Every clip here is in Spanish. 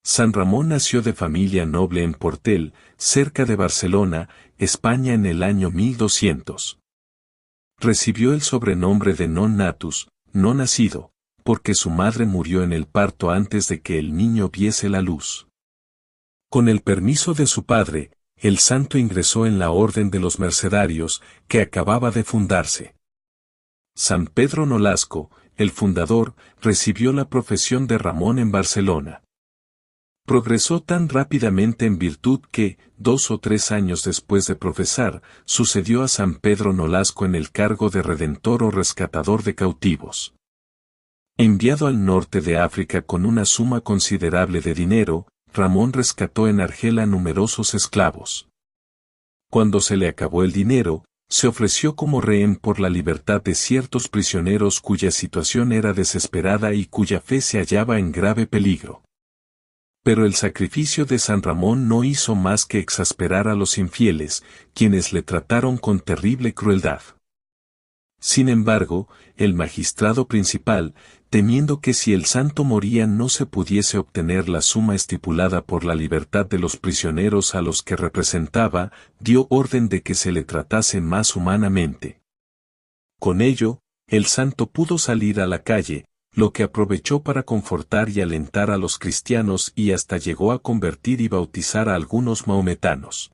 San Ramón nació de familia noble en Portel, cerca de Barcelona, España en el año 1200. Recibió el sobrenombre de non natus, no nacido, porque su madre murió en el parto antes de que el niño viese la luz. Con el permiso de su padre, el santo ingresó en la Orden de los Mercedarios, que acababa de fundarse. San Pedro Nolasco, el fundador, recibió la profesión de Ramón en Barcelona. Progresó tan rápidamente en virtud que, 2 o 3 años después de profesar, sucedió a San Pedro Nolasco en el cargo de redentor o rescatador de cautivos. Enviado al norte de África con una suma considerable de dinero, Ramón rescató en Argel a numerosos esclavos. Cuando se le acabó el dinero, se ofreció como rehén por la libertad de ciertos prisioneros cuya situación era desesperada y cuya fe se hallaba en grave peligro. Pero el sacrificio de San Ramón no hizo más que exasperar a los infieles, quienes le trataron con terrible crueldad. Sin embargo, el magistrado principal, temiendo que si el santo moría no se pudiese obtener la suma estipulada por la libertad de los prisioneros a los que representaba, dio orden de que se le tratase más humanamente. Con ello, el santo pudo salir a la calle, lo que aprovechó para confortar y alentar a los cristianos y hasta llegó a convertir y bautizar a algunos mahometanos.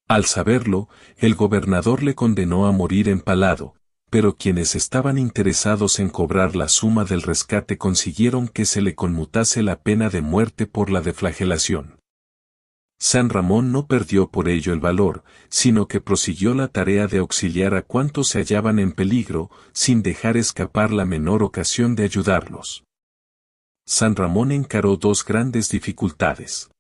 Al saberlo, el gobernador le condenó a morir empalado, pero quienes estaban interesados en cobrar la suma del rescate consiguieron que se le conmutase la pena de muerte por la deflagelación. San Ramón no perdió por ello el valor, sino que prosiguió la tarea de auxiliar a cuantos se hallaban en peligro, sin dejar escapar la menor ocasión de ayudarlos. San Ramón encaró 2 grandes dificultades.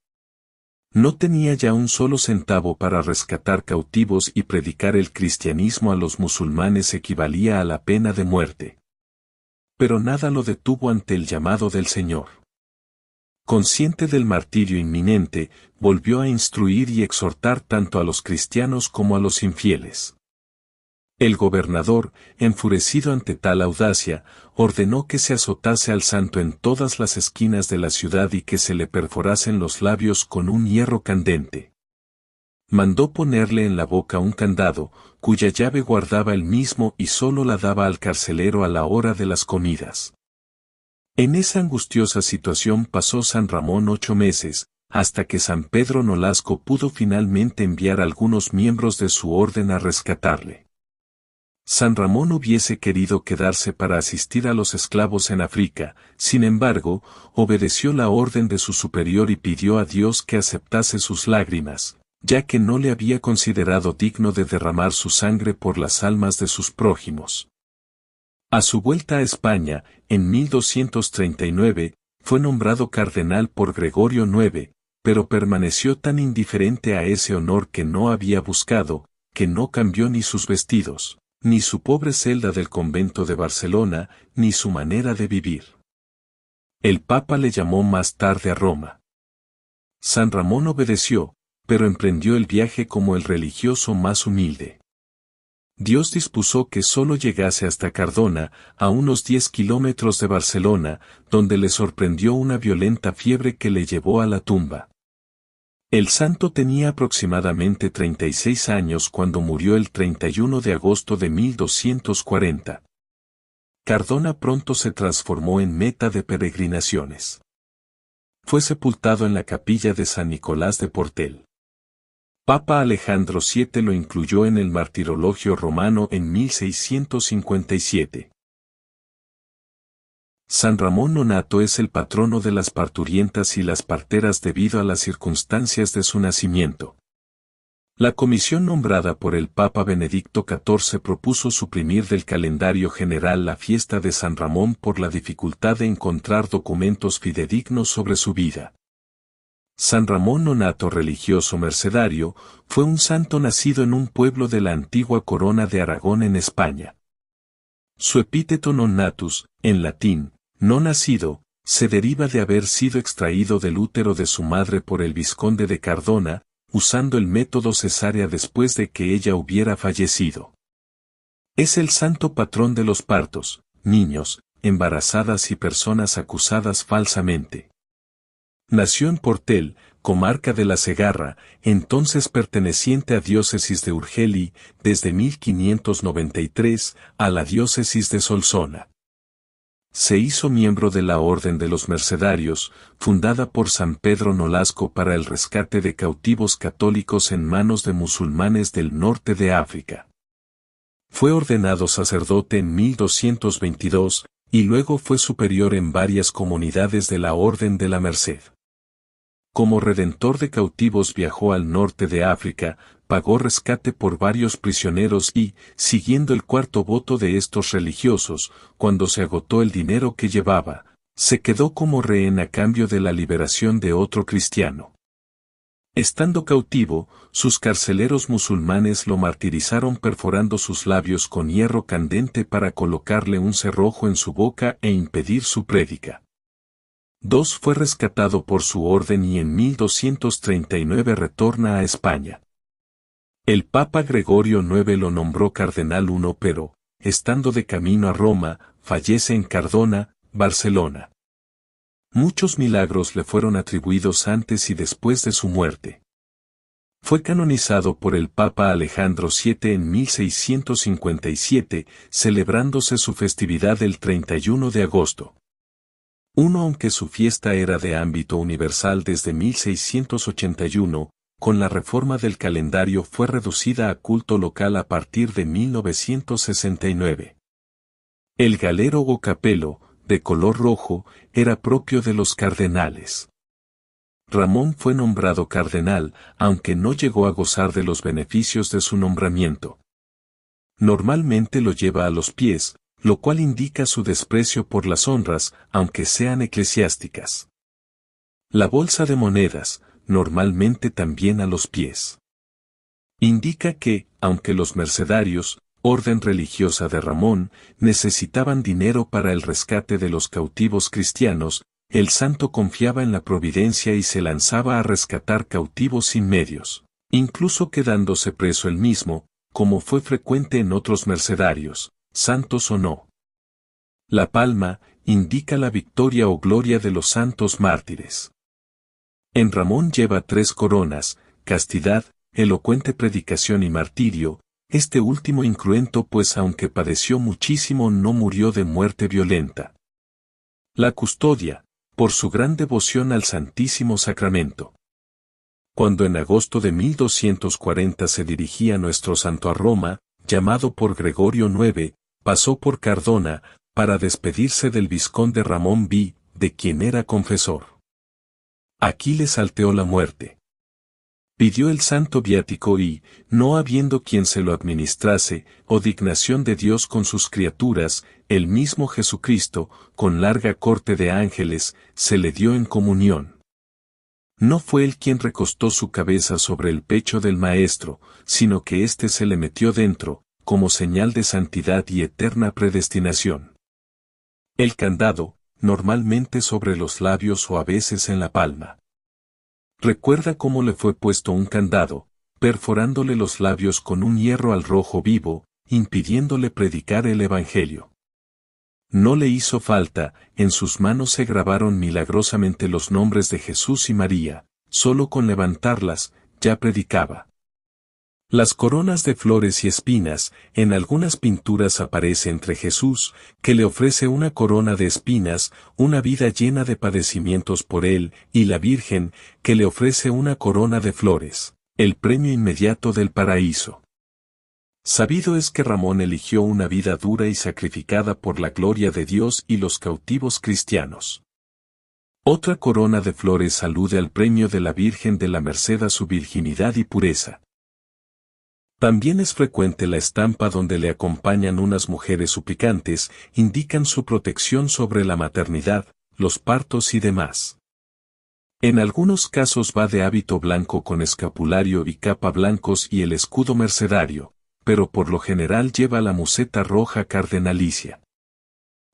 No tenía ya un solo centavo para rescatar cautivos y predicar el cristianismo a los musulmanes equivalía a la pena de muerte. Pero nada lo detuvo ante el llamado del Señor. Consciente del martirio inminente, volvió a instruir y exhortar tanto a los cristianos como a los infieles. El gobernador, enfurecido ante tal audacia, ordenó que se azotase al santo en todas las esquinas de la ciudad y que se le perforasen los labios con un hierro candente. Mandó ponerle en la boca un candado, cuya llave guardaba él mismo y sólo la daba al carcelero a la hora de las comidas. En esa angustiosa situación pasó San Ramón 8 meses, hasta que San Pedro Nolasco pudo finalmente enviar a algunos miembros de su orden a rescatarle. San Ramón hubiese querido quedarse para asistir a los esclavos en África, sin embargo, obedeció la orden de su superior y pidió a Dios que aceptase sus lágrimas, ya que no le había considerado digno de derramar su sangre por las almas de sus prójimos. A su vuelta a España, en 1239, fue nombrado cardenal por Gregorio IX, pero permaneció tan indiferente a ese honor que no había buscado, que no cambió ni sus vestidos, ni su pobre celda del convento de Barcelona, ni su manera de vivir. El Papa le llamó más tarde a Roma. San Ramón obedeció, pero emprendió el viaje como el religioso más humilde. Dios dispuso que solo llegase hasta Cardona, a unos 10 kilómetros de Barcelona, donde le sorprendió una violenta fiebre que le llevó a la tumba. El santo tenía aproximadamente 36 años cuando murió el 31 de agosto de 1240. Cardona pronto se transformó en meta de peregrinaciones. Fue sepultado en la capilla de San Nicolás de Portel. Papa Alejandro VII lo incluyó en el martirologio romano en 1657. San Ramón Nonato es el patrono de las parturientas y las parteras debido a las circunstancias de su nacimiento. La comisión nombrada por el Papa Benedicto XIV propuso suprimir del calendario general la fiesta de San Ramón por la dificultad de encontrar documentos fidedignos sobre su vida. San Ramón Nonato, religioso mercedario, fue un santo nacido en un pueblo de la antigua corona de Aragón en España. Su epíteto non natus, en latín, no nacido, se deriva de haber sido extraído del útero de su madre por el vizconde de Cardona, usando el método cesárea después de que ella hubiera fallecido. Es el santo patrón de los partos, niños, embarazadas y personas acusadas falsamente. Nació en Portel, comarca de la Segarra, entonces perteneciente a diócesis de Urgell desde 1593 a la diócesis de Solsona. Se hizo miembro de la Orden de los Mercedarios, fundada por San Pedro Nolasco para el rescate de cautivos católicos en manos de musulmanes del norte de África. Fue ordenado sacerdote en 1222, y luego fue superior en varias comunidades de la Orden de la Merced. Como redentor de cautivos viajó al norte de África, pagó rescate por varios prisioneros y, siguiendo el cuarto voto de estos religiosos, cuando se agotó el dinero que llevaba, se quedó como rehén a cambio de la liberación de otro cristiano. Estando cautivo, sus carceleros musulmanes lo martirizaron perforando sus labios con hierro candente para colocarle un cerrojo en su boca e impedir su prédica. Fue rescatado por su orden y en 1239 retorna a España. El Papa Gregorio IX lo nombró cardenal I pero, estando de camino a Roma, fallece en Cardona, Barcelona. Muchos milagros le fueron atribuidos antes y después de su muerte. Fue canonizado por el Papa Alejandro VII en 1657, celebrándose su festividad el 31 de agosto. Aunque su fiesta era de ámbito universal desde 1681, con la reforma del calendario fue reducida a culto local a partir de 1969. El galero o capelo, de color rojo, era propio de los cardenales. Ramón fue nombrado cardenal, aunque no llegó a gozar de los beneficios de su nombramiento. Normalmente lo lleva a los pies, lo cual indica su desprecio por las honras, aunque sean eclesiásticas. La bolsa de monedas, normalmente también a los pies. Indica que, aunque los mercedarios, orden religiosa de Ramón, necesitaban dinero para el rescate de los cautivos cristianos, el santo confiaba en la providencia y se lanzaba a rescatar cautivos sin medios, incluso quedándose preso él mismo, como fue frecuente en otros mercedarios, santos o no. La palma indica la victoria o gloria de los santos mártires. En Ramón lleva 3 coronas, castidad, elocuente predicación y martirio, este último incruento pues aunque padeció muchísimo no murió de muerte violenta. La custodia, por su gran devoción al Santísimo Sacramento. Cuando en agosto de 1240 se dirigía nuestro santo a Roma, llamado por Gregorio IX, pasó por Cardona, para despedirse del vizconde Ramón V, de quien era confesor. Aquí le salteó la muerte. Pidió el santo viático y, no habiendo quien se lo administrase, o dignación de Dios con sus criaturas, el mismo Jesucristo, con larga corte de ángeles, se le dio en comunión. No fue él quien recostó su cabeza sobre el pecho del Maestro, sino que éste se le metió dentro, como señal de santidad y eterna predestinación. El candado, normalmente sobre los labios o a veces en la palma. Recuerda cómo le fue puesto un candado, perforándole los labios con un hierro al rojo vivo, impidiéndole predicar el Evangelio. No le hizo falta, en sus manos se grabaron milagrosamente los nombres de Jesús y María, solo con levantarlas, ya predicaba. Las coronas de flores y espinas, en algunas pinturas aparece entre Jesús, que le ofrece una corona de espinas, una vida llena de padecimientos por él, y la Virgen, que le ofrece una corona de flores, el premio inmediato del paraíso. Sabido es que Ramón eligió una vida dura y sacrificada por la gloria de Dios y los cautivos cristianos. Otra corona de flores alude al premio de la Virgen de la Merced a su virginidad y pureza. También es frecuente la estampa donde le acompañan unas mujeres suplicantes, indican su protección sobre la maternidad, los partos y demás. En algunos casos va de hábito blanco con escapulario y capa blancos y el escudo mercedario, pero por lo general lleva la museta roja cardenalicia.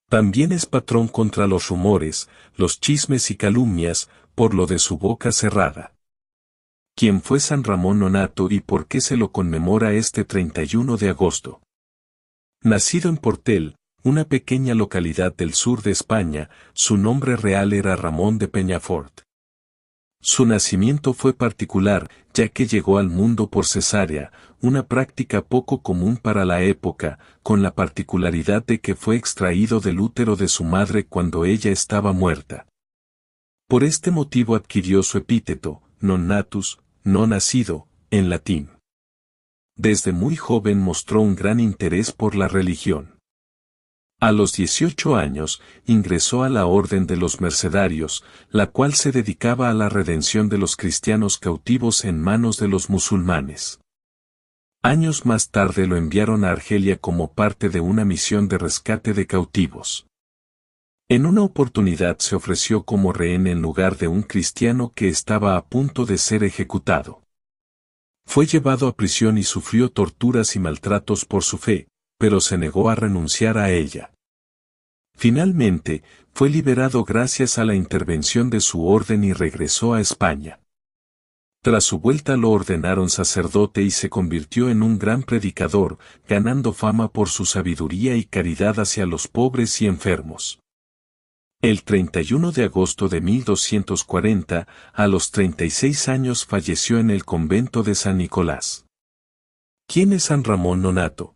También es patrón contra los rumores, los chismes y calumnias, por lo de su boca cerrada. ¿Quién fue San Ramón Nonato y por qué se lo conmemora este 31 de agosto? Nacido en Portel, una pequeña localidad del sur de España, su nombre real era Ramón de Peñafort. Su nacimiento fue particular, ya que llegó al mundo por cesárea, una práctica poco común para la época, con la particularidad de que fue extraído del útero de su madre cuando ella estaba muerta. Por este motivo adquirió su epíteto, non natus, no nacido, en latín. Desde muy joven mostró un gran interés por la religión. A los 18 años, ingresó a la Orden de los Mercedarios, la cual se dedicaba a la redención de los cristianos cautivos en manos de los musulmanes. Años más tarde lo enviaron a Argelia como parte de una misión de rescate de cautivos. En una oportunidad se ofreció como rehén en lugar de un cristiano que estaba a punto de ser ejecutado. Fue llevado a prisión y sufrió torturas y maltratos por su fe, pero se negó a renunciar a ella. Finalmente, fue liberado gracias a la intervención de su orden y regresó a España. Tras su vuelta lo ordenaron sacerdote y se convirtió en un gran predicador, ganando fama por su sabiduría y caridad hacia los pobres y enfermos. El 31 de agosto de 1240, a los 36 años falleció en el convento de San Nicolás. ¿Quién es San Ramón Nonnato?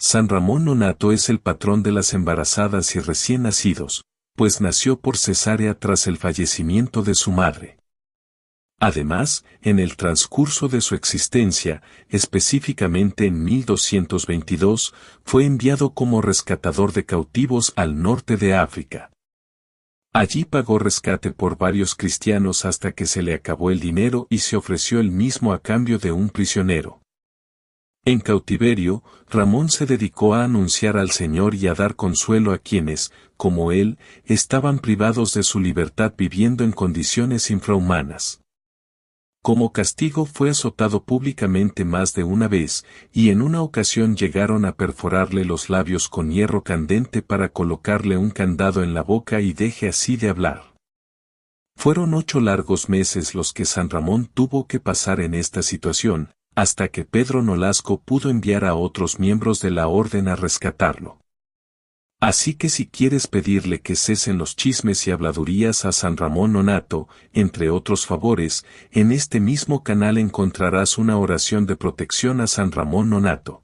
San Ramón Nonnato es el patrón de las embarazadas y recién nacidos, pues nació por cesárea tras el fallecimiento de su madre. Además, en el transcurso de su existencia, específicamente en 1222, fue enviado como rescatador de cautivos al norte de África. Allí pagó rescate por varios cristianos hasta que se le acabó el dinero y se ofreció él mismo a cambio de un prisionero. En cautiverio, Ramón se dedicó a anunciar al Señor y a dar consuelo a quienes, como él, estaban privados de su libertad viviendo en condiciones infrahumanas. Como castigo fue azotado públicamente más de una vez, y en una ocasión llegaron a perforarle los labios con hierro candente para colocarle un candado en la boca y deje así de hablar. Fueron 8 largos meses los que San Ramón tuvo que pasar en esta situación, hasta que Pedro Nolasco pudo enviar a otros miembros de la orden a rescatarlo. Así que si quieres pedirle que cesen los chismes y habladurías a San Ramón Nonnato, entre otros favores, en este mismo canal encontrarás una oración de protección a San Ramón Nonnato.